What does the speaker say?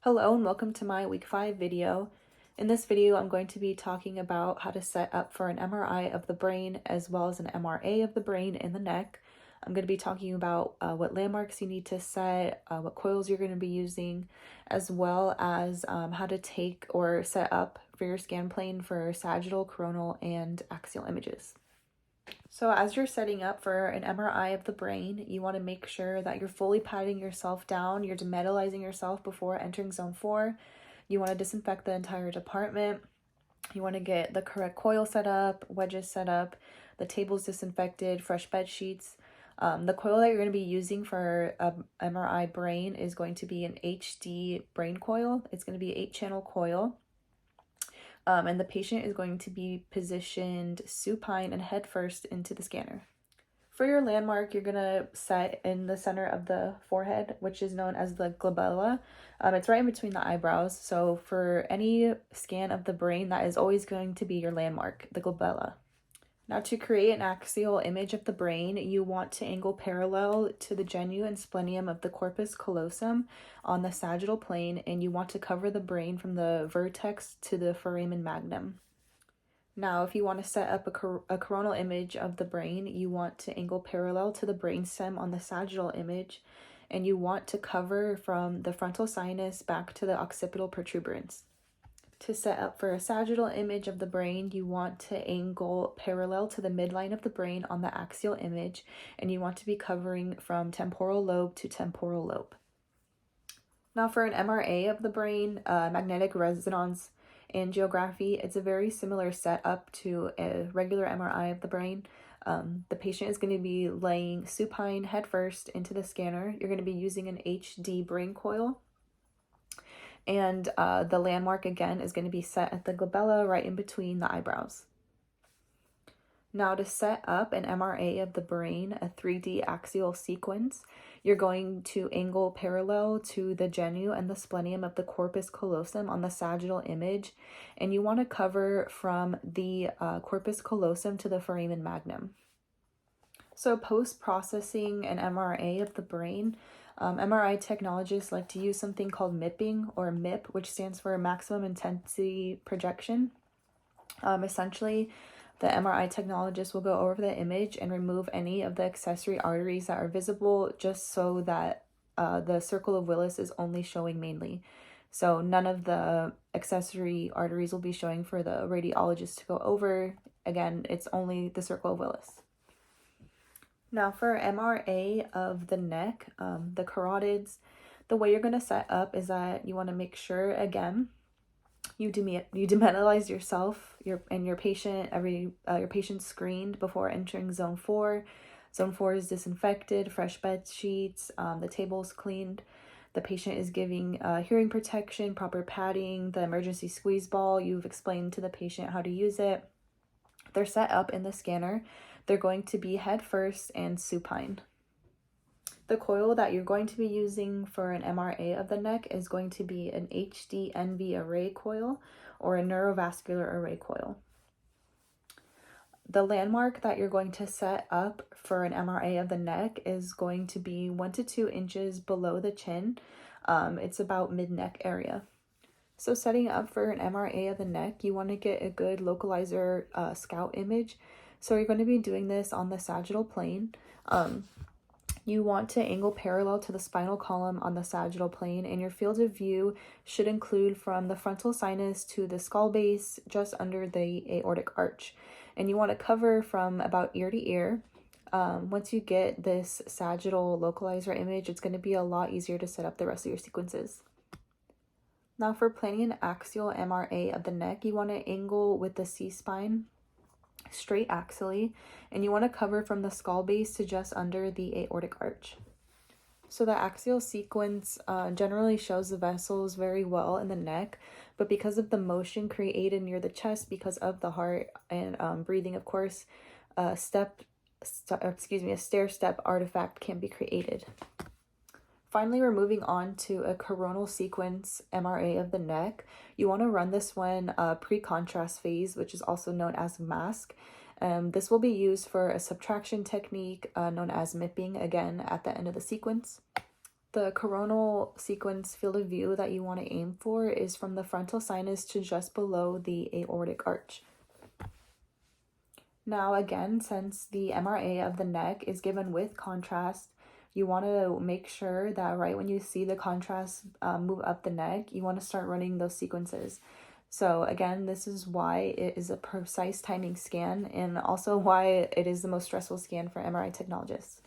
Hello and welcome to my week 5 video. In this video, I'm going to be talking about how to set up for an MRI of the brain as well as an MRA of the brain and the neck. I'm going to be talking about what landmarks you need to set, what coils you're going to be using, as well as how to take or set up for your scan plane for sagittal, coronal, and axial images. So as you're setting up for an MRI of the brain, you want to make sure that you're fully patting yourself down, you're demetallizing yourself before entering zone 4. You want to disinfect the entire department. You want to get the correct coil set up, wedges set up, the tables disinfected, fresh bed sheets. The coil that you're going to be using for a MRI brain is going to be an HD brain coil. It's going to be an 8-channel coil. And the patient is going to be positioned supine and head first into the scanner. For your landmark, you're going to set in the center of the forehead, which is known as the glabella. It's right in between the eyebrows. So for any scan of the brain, that is always going to be your landmark, the glabella. Now, to create an axial image of the brain, you want to angle parallel to the genu and splenium of the corpus callosum on the sagittal plane, and you want to cover the brain from the vertex to the foramen magnum. Now, if you want to set up a coronal image of the brain, you want to angle parallel to the brainstem on the sagittal image, and you want to cover from the frontal sinus back to the occipital protuberance. To set up for a sagittal image of the brain, you want to angle parallel to the midline of the brain on the axial image, and you want to be covering from temporal lobe to temporal lobe. Now for an MRA of the brain, magnetic resonance angiography, it's a very similar setup to a regular MRI of the brain. The patient is going to be laying supine head first into the scanner. You're going to be using an HD brain coil. And the landmark, again, is going to be set at the glabella right in between the eyebrows. Now, to set up an MRA of the brain, a 3D axial sequence, you're going to angle parallel to the genu and the splenium of the corpus callosum on the sagittal image, and you want to cover from the corpus callosum to the foramen magnum. So post-processing an MRA of the brain, MRI technologists like to use something called MIPing, or MIP, which stands for maximum intensity projection. Essentially, the MRI technologist will go over the image and remove any of the accessory arteries that are visible, just so that the circle of Willis is only showing mainly. So none of the accessory arteries will be showing for the radiologist to go over. Again, it's only the circle of Willis. Now for MRA of the neck, the carotids, the way you're going to set up is that you want to make sure, again, you demetalize yourself and your patient. Your patient's screened before entering zone 4. Zone 4 is disinfected, fresh bed sheets, the table's cleaned. The patient is giving hearing protection, proper padding, the emergency squeeze ball. You've explained to the patient how to use it. They're set up in the scanner. They're going to be head first and supine. The coil that you're going to be using for an MRA of the neck is going to be an HD-NV array coil or a neurovascular array coil. The landmark that you're going to set up for an MRA of the neck is going to be 1 to 2 inches below the chin. It's about mid-neck area. So setting up for an MRA of the neck, you want to get a good localizer scout image. So you're going to be doing this on the sagittal plane. You want to angle parallel to the spinal column on the sagittal plane, and your field of view should include from the frontal sinus to the skull base, just under the aortic arch. And you want to cover from about ear to ear. Once you get this sagittal localizer image, it's going to be a lot easier to set up the rest of your sequences. Now for planning an axial MRA of the neck, you want to angle with the C-spine straight axially, and you want to cover from the skull base to just under the aortic arch. So the axial sequence generally shows the vessels very well in the neck, but because of the motion created near the chest, because of the heart and breathing, of course, a stair-step artifact can be created. Finally, we're moving on to a coronal sequence MRA of the neck. You want to run this one pre-contrast phase, which is also known as mask. This will be used for a subtraction technique known as MIPing, again, at the end of the sequence. The coronal sequence field of view that you want to aim for is from the frontal sinus to just below the aortic arch. Now again, since the MRA of the neck is given with contrast, you want to make sure that right when you see the contrast move up the neck, you want to start running those sequences. So again, this is why it is a precise timing scan and also why it is the most stressful scan for MRI technologists.